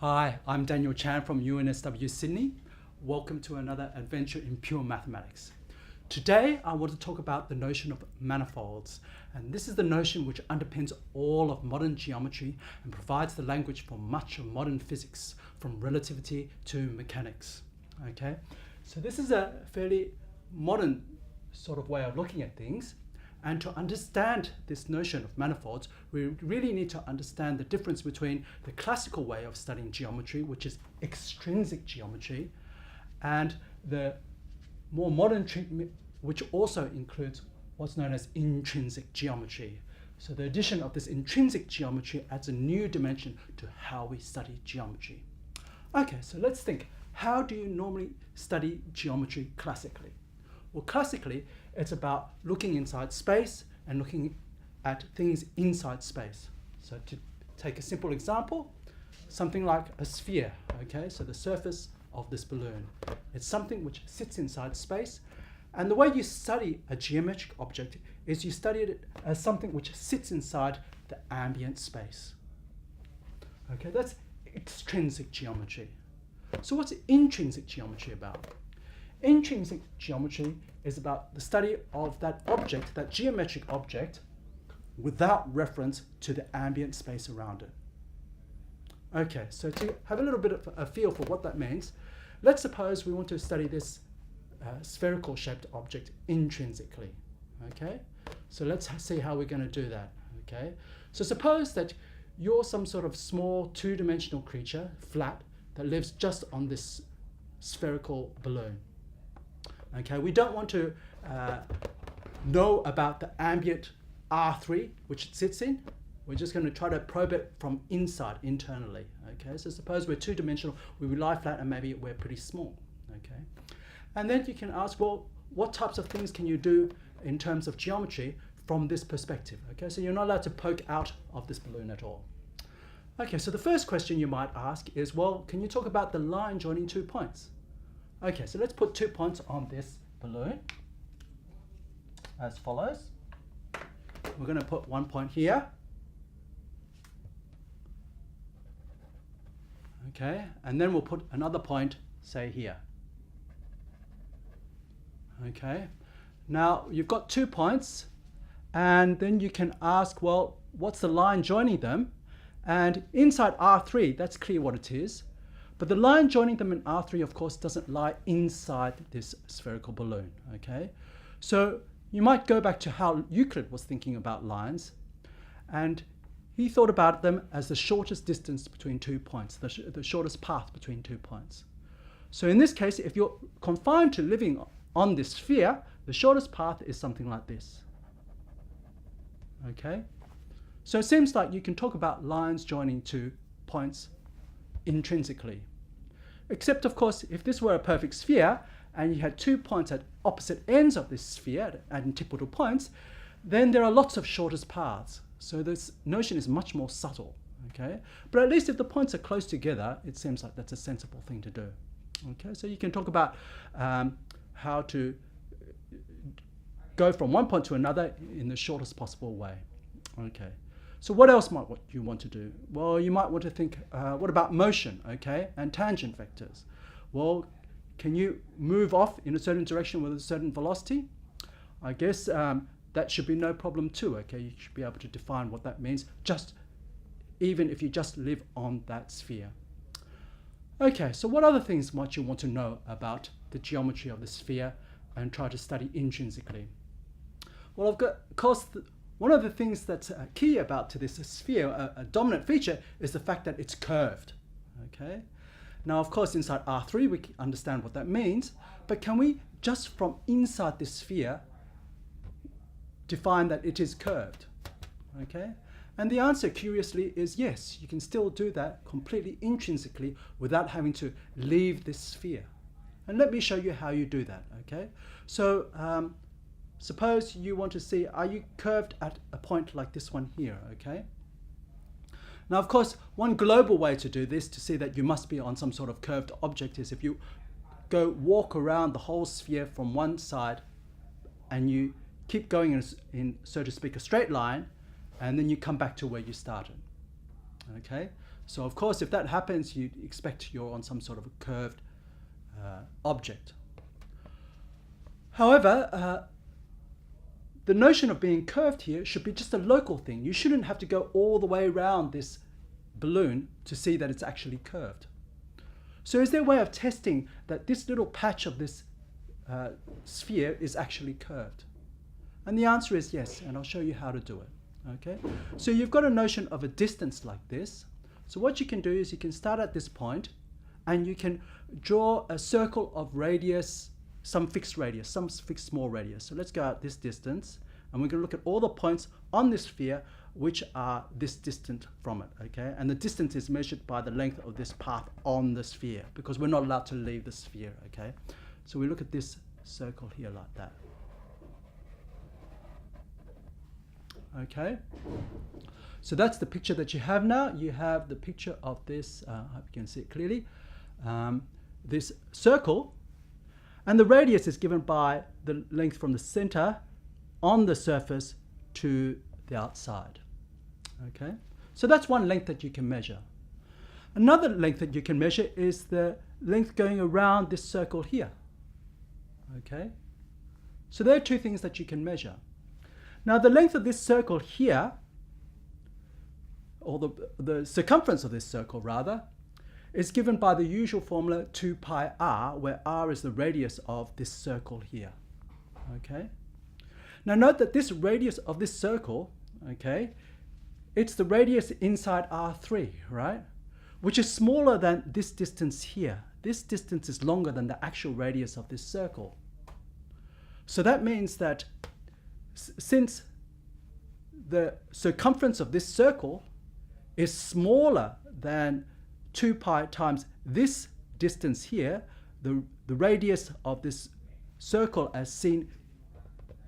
Hi, I'm Daniel Chan from UNSW Sydney. Welcome to another adventure in pure mathematics. Today I want to talk about the notion of manifolds, and this is the notion which underpins all of modern geometry and provides the language for much of modern physics, from relativity to mechanics. Okay, so this is a fairly modern sort of way of looking at things. And to understand this notion of manifolds, we really need to understand the difference between the classical way of studying geometry, which is extrinsic geometry, and the more modern treatment, which also includes what's known as intrinsic geometry. So the addition of this intrinsic geometry adds a new dimension to how we study geometry. Okay, so let's think. How do you normally study geometry classically? Well, classically, it's about looking inside space and looking at things inside space. So to take a simple example, something like a sphere, okay? So the surface of this balloon. It's something which sits inside space. And the way you study a geometric object is you study it as something which sits inside the ambient space. Okay, that's extrinsic geometry. So what's intrinsic geometry about? Intrinsic geometry is about the study of that object, that geometric object, without reference to the ambient space around it. Okay, so to have a little bit of a feel for what that means, let's suppose we want to study this spherical shaped object intrinsically. Okay, so let's see how we're going to do that. Okay, so suppose that you're some sort of small two-dimensional creature, flat, that lives just on this spherical balloon. Okay, we don't want to know about the ambient R3 which it sits in. We're just going to try to probe it from inside, internally. Okay, so suppose we're two-dimensional, we lie flat, and maybe we're pretty small. Okay, and then you can ask, well, what types of things can you do in terms of geometry from this perspective? Okay, so you're not allowed to poke out of this balloon at all. Okay, so the first question you might ask is, well, can you talk about the line joining 2 points? Okay, so let's put 2 points on this balloon as follows. We're going to put 1 point here. Okay, and then we'll put another point, say, here. Okay, now you've got 2 points, and then you can ask, well, what's the line joining them? And inside R3, that's clear what it is. But the line joining them in R3, of course, doesn't lie inside this spherical balloon, okay? So you might go back to how Euclid was thinking about lines, and he thought about them as the shortest distance between 2 points, the shortest path between 2 points. So in this case, if you're confined to living on this sphere, the shortest path is something like this, okay? So it seems like you can talk about lines joining 2 points intrinsically. Except, of course, if this were a perfect sphere and you had 2 points at opposite ends of this sphere at antipodal points, then there are lots of shortest paths. So this notion is much more subtle. Okay? But at least if the points are close together, it seems like that's a sensible thing to do. Okay? So you can talk about how to go from one point to another in the shortest possible way. Okay. So what else might you want to do? Well, you might want to think, what about motion, okay, and tangent vectors? Well, can you move off in a certain direction with a certain velocity? I guess that should be no problem too, okay? You should be able to define what that means, even if you just live on that sphere. Okay, so what other things might you want to know about the geometry of the sphere and try to study intrinsically? Well, of course, one of the things that's key about to this sphere, a dominant feature, is the fact that it's curved. Okay. Now, of course, inside R3 we can understand what that means, but can we just from inside this sphere define that it is curved? Okay. And the answer, curiously, is yes. You can still do that completely intrinsically without having to leave this sphere. And let me show you how you do that. Okay. So suppose you want to see, are you curved at a point like this one here, okay? Now, of course, one global way to do this, to see that you must be on some sort of curved object, is if you go walk around the whole sphere from one side and you keep going in, so to speak, a straight line, and then you come back to where you started, okay? So of course, if that happens, you'd expect you're on some sort of a curved object. However, the notion of being curved here should be just a local thing. You shouldn't have to go all the way around this balloon to see that it's actually curved. So is there a way of testing that this little patch of this sphere is actually curved? And the answer is yes, and I'll show you how to do it. Okay? So you've got a notion of a distance like this. So what you can do is you can start at this point and you can draw a circle of radius, some fixed radius, some fixed small radius. So let's go out this distance and we're going to look at all the points on this sphere which are this distant from it, okay? And the distance is measured by the length of this path on the sphere because we're not allowed to leave the sphere, okay? So we look at this circle here like that. Okay? So that's the picture that you have now. You have the picture of this, I hope you can see it clearly, this circle, and the radius is given by the length from the center on the surface to the outside. Okay, so that's one length that you can measure. Another length that you can measure is the length going around this circle here. Okay, so there are two things that you can measure. Now the length of this circle here, or the circumference of this circle rather, is given by the usual formula 2 pi r, where r is the radius of this circle here. Okay, now note that this radius of this circle, okay, it's the radius inside R3, right? Which is smaller than this distance here. This distance is longer than the actual radius of this circle. So that means that since the circumference of this circle is smaller than 2 pi times this distance here, the radius of this circle as seen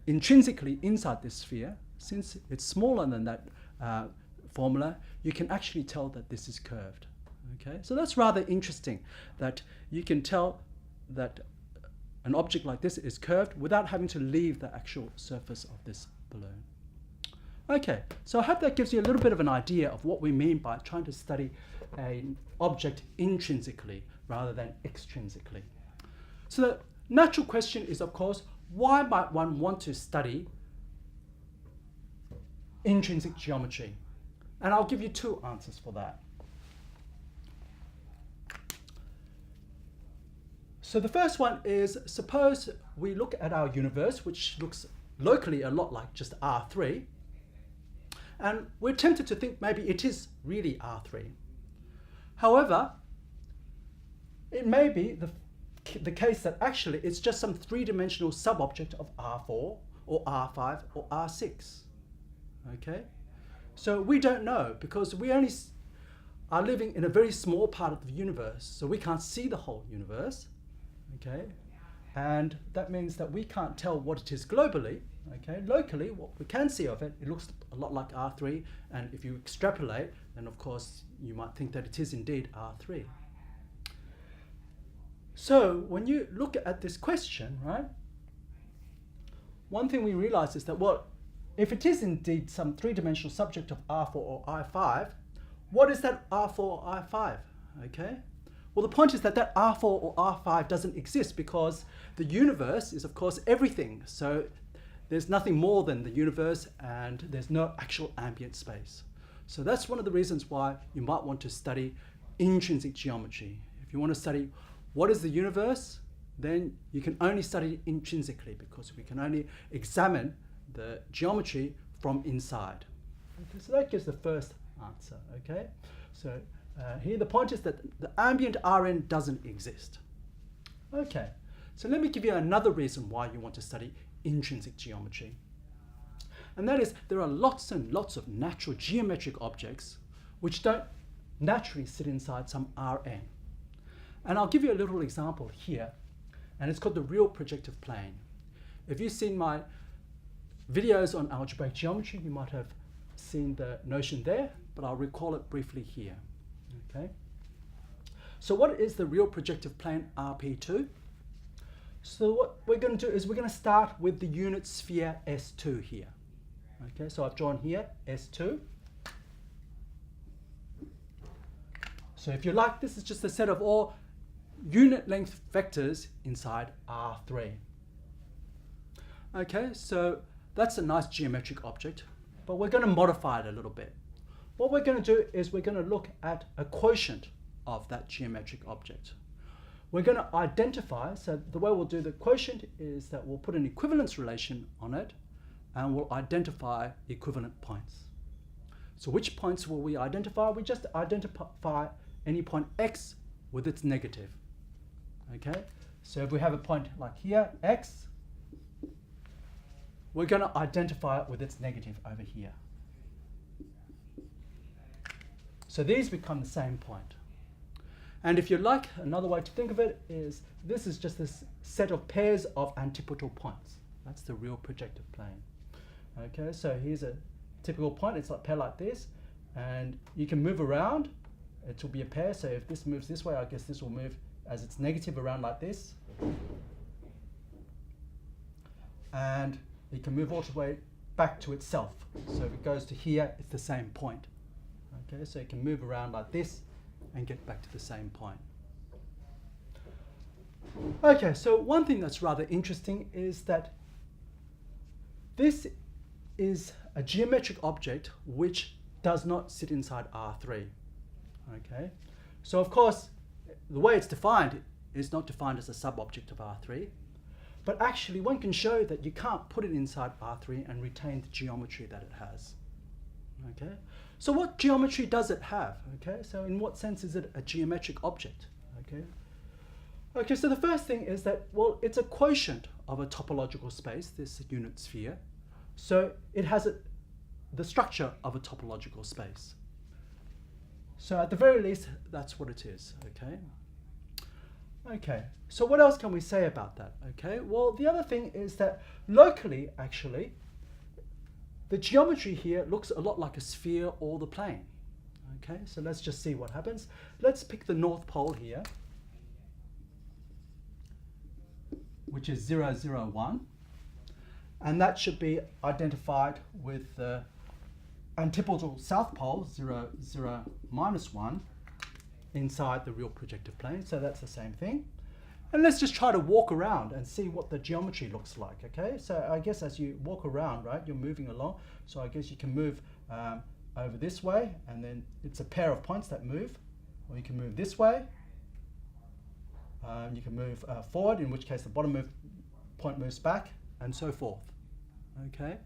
intrinsically inside this sphere, since it's smaller than that formula, you can actually tell that this is curved. Okay, so that's rather interesting that you can tell that an object like this is curved without having to leave the actual surface of this balloon. Okay, so I hope that gives you a little bit of an idea of what we mean by trying to study an object intrinsically rather than extrinsically. So the natural question is, of course, why might one want to study intrinsic geometry? And I'll give you two answers for that. So the first one is, suppose we look at our universe, which looks locally a lot like just R3, and we're tempted to think maybe it is really R3. However, it may be the case that actually it's just some three-dimensional sub-object of R4 or R5 or R6. Okay? So we don't know because we only are living in a very small part of the universe, so we can't see the whole universe. Okay? And that means that we can't tell what it is globally. Okay? Locally, what we can see of it, it looks a lot like R3, and if you extrapolate, then of course you might think that it is indeed R3. So when you look at this question, right, one thing we realize is that, well, if it is indeed some three-dimensional subject of R4 or I5, what is that R4 or I5? Okay? Well, the point is that that R4 or R5 doesn't exist because the universe is, of course, everything. So there's nothing more than the universe and there's no actual ambient space. So that's one of the reasons why you might want to study intrinsic geometry. If you want to study what is the universe, then you can only study it intrinsically because we can only examine the geometry from inside. Okay, so that gives the first answer. Okay, so here the point is that the ambient Rn doesn't exist. Okay, so let me give you another reason why you want to study intrinsic geometry. And that is there are lots and lots of natural geometric objects which don't naturally sit inside some Rn. And I'll give you a little example here, and it's called the real projective plane. If you've seen my videos on algebraic geometry, you might have seen the notion there, but I'll recall it briefly here. Okay. So what is the real projective plane RP2? So what we're going to do is we're going to start with the unit sphere S2 here. Okay, so I've drawn here S2. So if you like, this is just a set of all unit length vectors inside R3. Okay, so that's a nice geometric object, but we're going to modify it a little bit. What we're going to do is we're going to look at a quotient of that geometric object. We're going to identify, so the way we'll do the quotient is that we'll put an equivalence relation on it and we'll identify equivalent points. So which points will we identify? We just identify any point x with its negative. Okay, so if we have a point like here, x, we're going to identify it with its negative over here. So these become the same point. And if you like, another way to think of it is this is just this set of pairs of antipodal points. That's the real projective plane. Okay, so here's a typical point. It's like a pair like this, and you can move around. It will be a pair. So if this moves this way, I guess this will move as its negative around like this, and it can move all the way back to itself. So if it goes to here, it's the same point. Okay, so it can move around like this and get back to the same point. Okay, so one thing that's rather interesting is that this is a geometric object which does not sit inside R3. Okay, so of course, the way it's defined is not defined as a sub-object of R3, but actually one can show that you can't put it inside R3 and retain the geometry that it has. Okay, so what geometry does it have? Okay, so in what sense is it a geometric object? Okay, so the first thing is that, well, it's a quotient of a topological space, this unit sphere. So it has the structure of a topological space. So at the very least, that's what it is. Okay, so what else can we say about that? Okay, well, the other thing is that locally, actually, the geometry here looks a lot like a sphere or the plane. Okay, so let's just see what happens. Let's pick the North Pole here, which is 0, 0, 1. And that should be identified with the antipodal South Pole, 0, 0, minus 1, inside the real projective plane. So that's the same thing. And let's just try to walk around and see what the geometry looks like, okay? So I guess as you walk around, right, you're moving along. So I guess you can move over this way, and then it's a pair of points that move. Or you can move this way. You can move forward, in which case the bottom point moves back, and so forth, okay?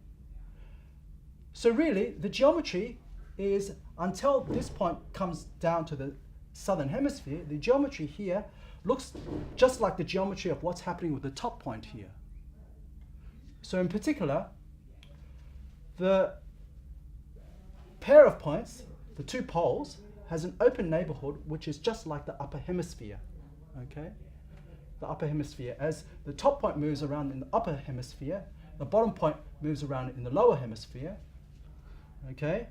So really, the geometry is, until this point comes down to the southern hemisphere, the geometry here looks just like the geometry of what's happening with the top point here. So in particular, the pair of points, the two poles, has an open neighborhood which is just like the upper hemisphere. Okay, the upper hemisphere, as the top point moves around in the upper hemisphere, the bottom point moves around in the lower hemisphere. Okay,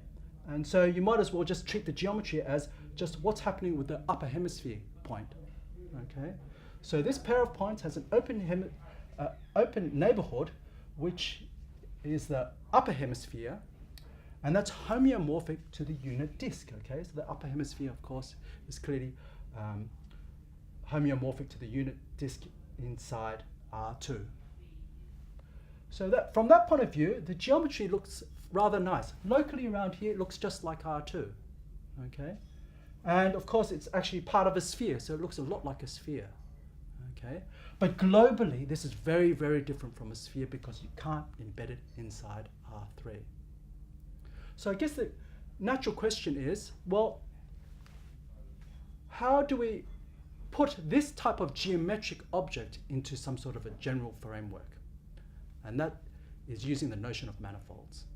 and so you might as well just treat the geometry as just what's happening with the upper hemisphere point. Okay, so this pair of points has an open neighborhood, which is the upper hemisphere, and that's homeomorphic to the unit disk. Okay, so the upper hemisphere, of course, is clearly homeomorphic to the unit disk inside R2. So that from that point of view, the geometry looks rather nice. Locally around here, it looks just like R2. Okay, and of course, it's actually part of a sphere, so it looks a lot like a sphere. Okay, but globally, this is very, very different from a sphere because you can't embed it inside R3. So I guess the natural question is, well, how do we put this type of geometric object into some sort of a general framework? And that is using the notion of manifolds.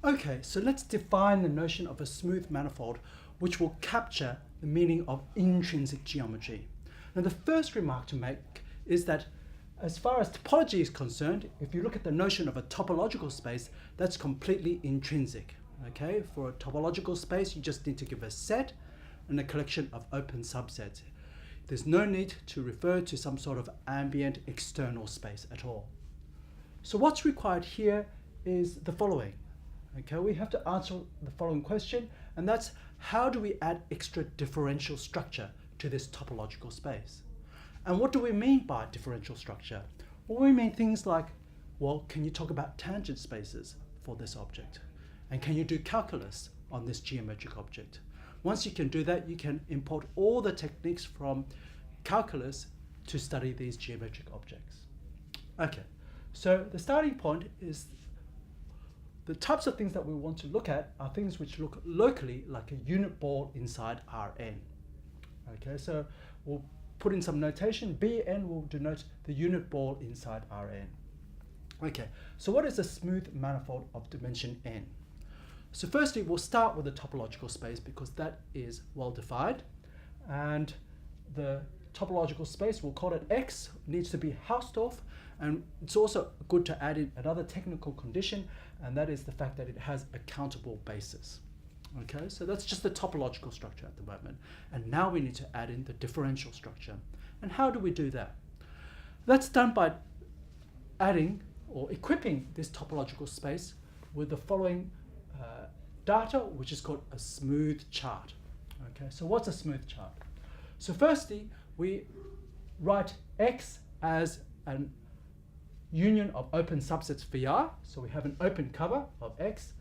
Okay, so let's define the notion of a smooth manifold, which will capture the meaning of intrinsic geometry. Now, the first remark to make is that as far as topology is concerned, if you look at the notion of a topological space, that's completely intrinsic. Okay, for a topological space, you just need to give a set and a collection of open subsets. There's no need to refer to some sort of ambient external space at all. So what's required here is the following. Okay, we have to answer the following question, and that's how do we add extra differential structure to this topological space? And what do we mean by differential structure? Well, we mean things like, well, can you talk about tangent spaces for this object? And can you do calculus on this geometric object? Once you can do that, you can import all the techniques from calculus to study these geometric objects. Okay, so the starting point is the types of things that we want to look at are things which look locally like a unit ball inside Rn. Okay, so we'll put in some notation. Bn will denote the unit ball inside Rn. Okay, so what is a smooth manifold of dimension n? So firstly, we'll start with the topological space because that is well defined. And the topological space, we'll call it X, needs to be Hausdorff. And it's also good to add in another technical condition, and that is the fact that it has a countable basis. Okay, so that's just the topological structure at the moment. And now we need to add in the differential structure. And how do we do that? That's done by adding or equipping this topological space with the following data, which is called a smooth chart. Okay, so what's a smooth chart? So firstly, we write X as an union of open subsets VI. So we have an open cover of X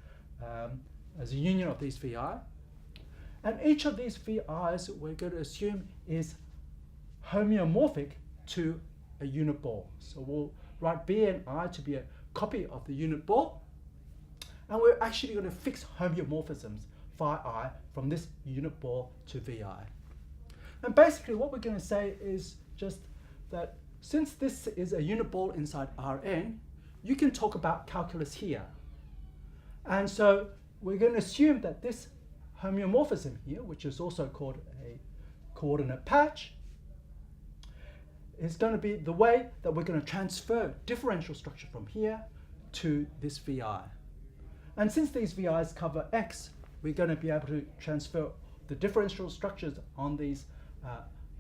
as a union of these VI. And each of these VIs we're going to assume is homeomorphic to a unit ball. So we'll write Bni to be a copy of the unit ball. And we're actually going to fix homeomorphisms phi I from this unit ball to VI. And basically what we're going to say is just that since this is a unit ball inside Rn, you can talk about calculus here. And so we're going to assume that this homeomorphism here, which is also called a coordinate patch, is going to be the way that we're going to transfer differential structure from here to this VI. And since these VIs cover X, we're going to be able to transfer the differential structures on these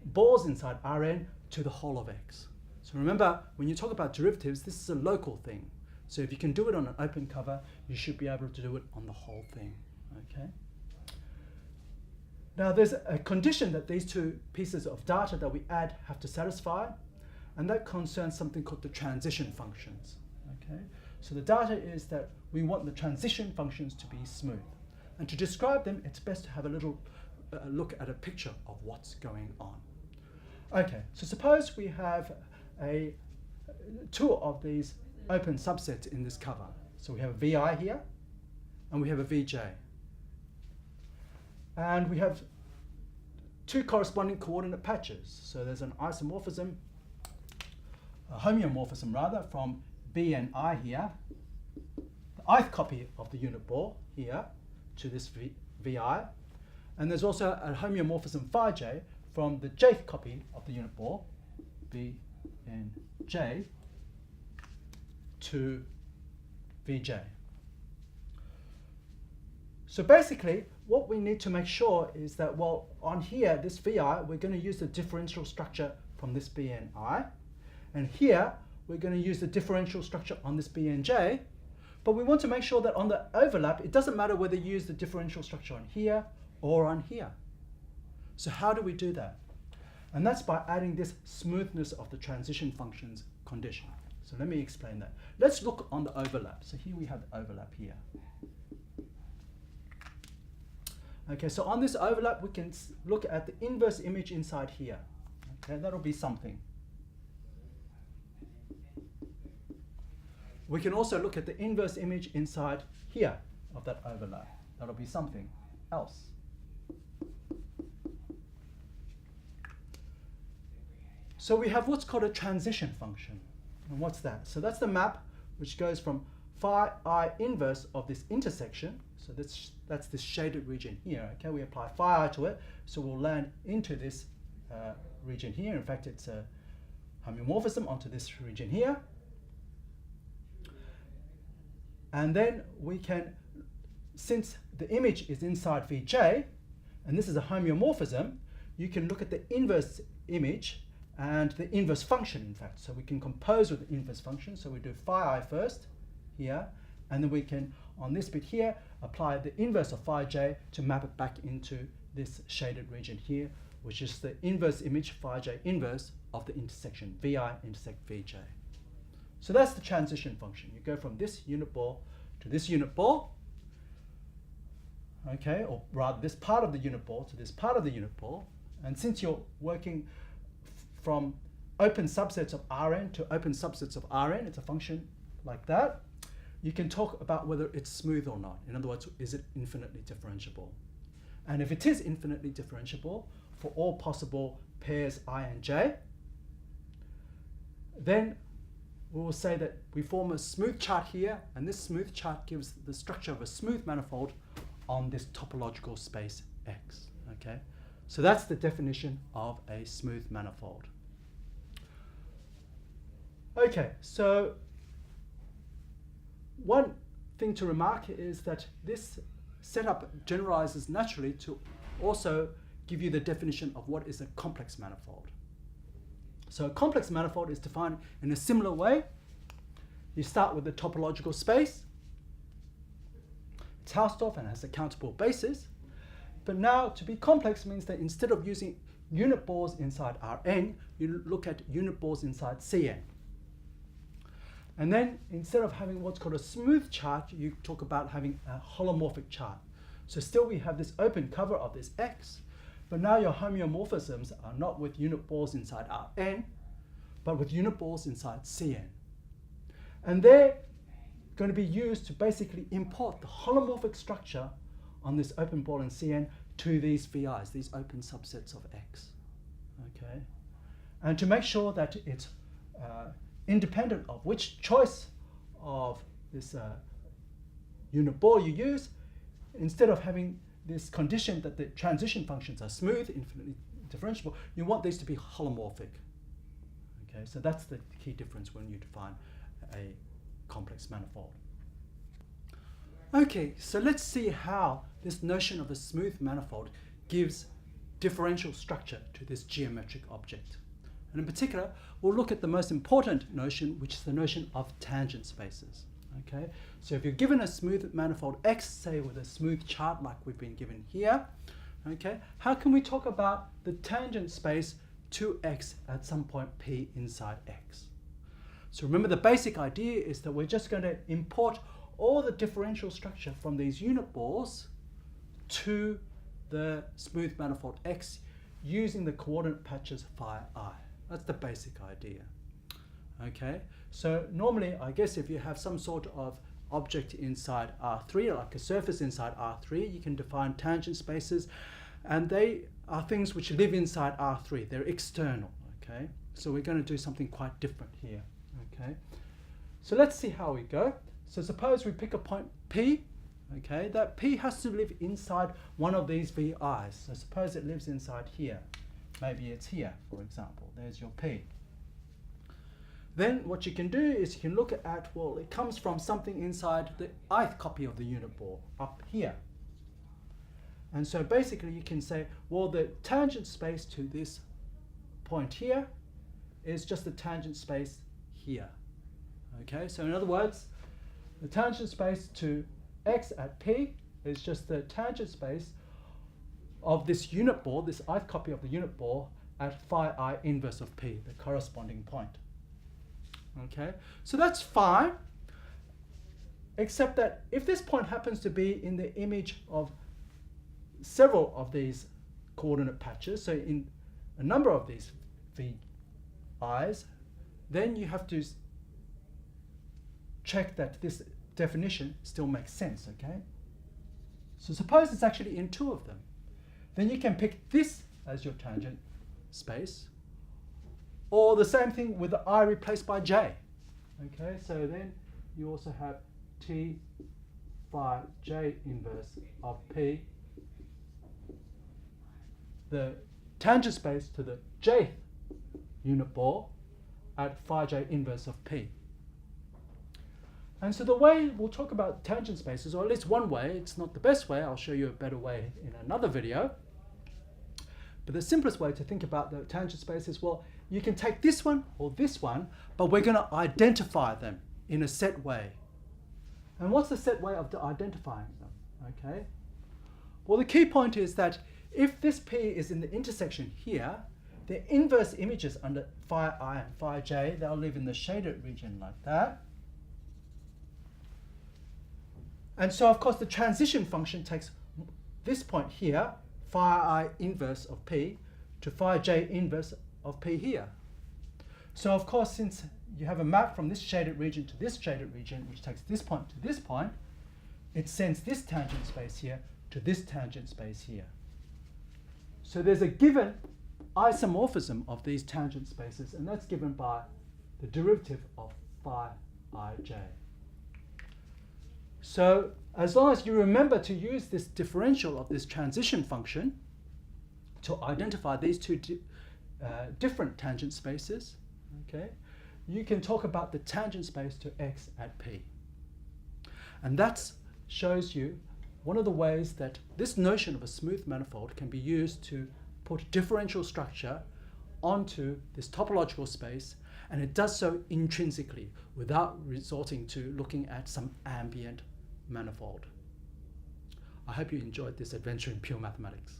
balls inside Rn to the whole of X. So remember, when you talk about derivatives, this is a local thing. So if you can do it on an open cover, you should be able to do it on the whole thing. Okay. Now there's a condition that these two pieces of data that we add have to satisfy, and that concerns something called the transition functions. Okay. So the data is that we want the transition functions to be smooth. And to describe them, it's best to have a little look at a picture of what's going on. Okay, so suppose we have two of these open subsets in this cover. So we have a VI here, and we have a VJ. And we have two corresponding coordinate patches. So there's an isomorphism, a homeomorphism rather, from Bni here, the ith copy of the unit ball here to this VI. And there's also a homeomorphism phi j from the jth copy of the unit ball, Bnj, to Vj. So basically, what we need to make sure is that, well, on here, this Vi, we're going to use the differential structure from this Bni. And here, we're going to use the differential structure on this Bnj. But we want to make sure that on the overlap, it doesn't matter whether you use the differential structure on here or on here. So how do we do that? And that's by adding this smoothness of the transition functions condition. So let me explain that. Let's look on the overlap. So here we have the overlap here. Okay, so on this overlap, we can look at the inverse image inside here. Okay, that'll be something. We can also look at the inverse image inside here of that overlap. That'll be something else. So we have what's called a transition function. And what's that? So that's the map which goes from phi I inverse of this intersection. So that's this shaded region here. Okay, we apply phi I to it, so we'll land into this region here. In fact, it's a homeomorphism onto this region here. And then we can, since the image is inside Vj, and this is a homeomorphism, you can look at the inverse image and the inverse function, in fact. So we can compose with the inverse function. So we do phi I first here, and then we can, on this bit here, apply the inverse of phi j to map it back into this shaded region here, which is the inverse image phi j inverse of the intersection vi intersect vj. So that's the transition function. You go from this unit ball to this unit ball, okay, or rather this part of the unit ball to this part of the unit ball. And since you're working from open subsets of Rn to open subsets of Rn, it's a function like that, you can talk about whether it's smooth or not. In other words, is it infinitely differentiable? And if it is infinitely differentiable for all possible pairs I and j, then we will say that we form a smooth chart here, and this smooth chart gives the structure of a smooth manifold on this topological space X. Okay, so that's the definition of a smooth manifold. Okay, so one thing to remark is that this setup generalizes naturally to also give you the definition of what is a complex manifold. So a complex manifold is defined in a similar way. You start with the topological space. It's Hausdorff and has a countable basis. But now to be complex means that instead of using unit balls inside Rn, you look at unit balls inside Cn. And then instead of having what's called a smooth chart, you talk about having a holomorphic chart. So still we have this open cover of this X, but now your homeomorphisms are not with unit balls inside Rn, but with unit balls inside Cn. And they're going to be used to basically import the holomorphic structure on this open ball in Cn to these VIs, these open subsets of X. Okay, and to make sure that it's independent of which choice of this unit ball you use, instead of having this condition that the transition functions are smooth, infinitely differentiable, you want these to be holomorphic. Okay, so that's the key difference when you define a complex manifold. Okay, so let's see how this notion of a smooth manifold gives differential structure to this geometric object. And in particular, we'll look at the most important notion, which is the notion of tangent spaces. Okay, so if you're given a smooth manifold X, say with a smooth chart like we've been given here, okay, how can we talk about the tangent space to X at some point P inside X? So remember, the basic idea is that we're just going to import all the differential structure from these unit balls to the smooth manifold X using the coordinate patches phi I. That's the basic idea. Okay, so normally, I guess if you have some sort of object inside R3, like a surface inside R3, you can define tangent spaces, and they are things which live inside R3. They're external. Okay, so we're going to do something quite different here. Okay, so let's see how we go. So suppose we pick a point P. Okay, that P has to live inside one of these VIs. So suppose it lives inside here. Maybe it's here, for example. There's your P. Then what you can do is you can look at, well, it comes from something inside the ith copy of the unit ball up here. And so basically you can say, well, the tangent space to this point here is just the tangent space here. Okay, so in other words, the tangent space to X at P is just the tangent space of this unit ball, this ith copy of the unit ball at phi I inverse of P, the corresponding point. Okay, so that's fine, except that if this point happens to be in the image of several of these coordinate patches, so in a number of these VIs, then you have to check that this definition still makes sense, okay? So suppose it's actually in two of them. Then you can pick this as your tangent space, or the same thing with the I replaced by J. Okay, so then you also have T phi J inverse of P, the tangent space to the Jth unit ball at phi J inverse of P. And so the way we'll talk about tangent spaces, or at least one way, it's not the best way, I'll show you a better way in another video. But the simplest way to think about the tangent space is, well, you can take this one or this one, but we're going to identify them in a set way. And what's the set way of identifying them? Okay. Well, the key point is that if this P is in the intersection here, the inverse images under phi I and phi j, they'll live in the shaded region like that. And so, of course, the transition function takes this point here, phi I inverse of P, to phi j inverse of P here. So, of course, since you have a map from this shaded region to this shaded region, which takes this point to this point, it sends this tangent space here to this tangent space here. So there's a given isomorphism of these tangent spaces, and that's given by the derivative of phi ij. So as long as you remember to use this differential of this transition function to identify these two different tangent spaces, okay, you can talk about the tangent space to x at P. And that shows you one of the ways that this notion of a smooth manifold can be used to put differential structure onto this topological space, and it does so intrinsically without resorting to looking at some ambient manifold. I hope you enjoyed this adventure in pure mathematics.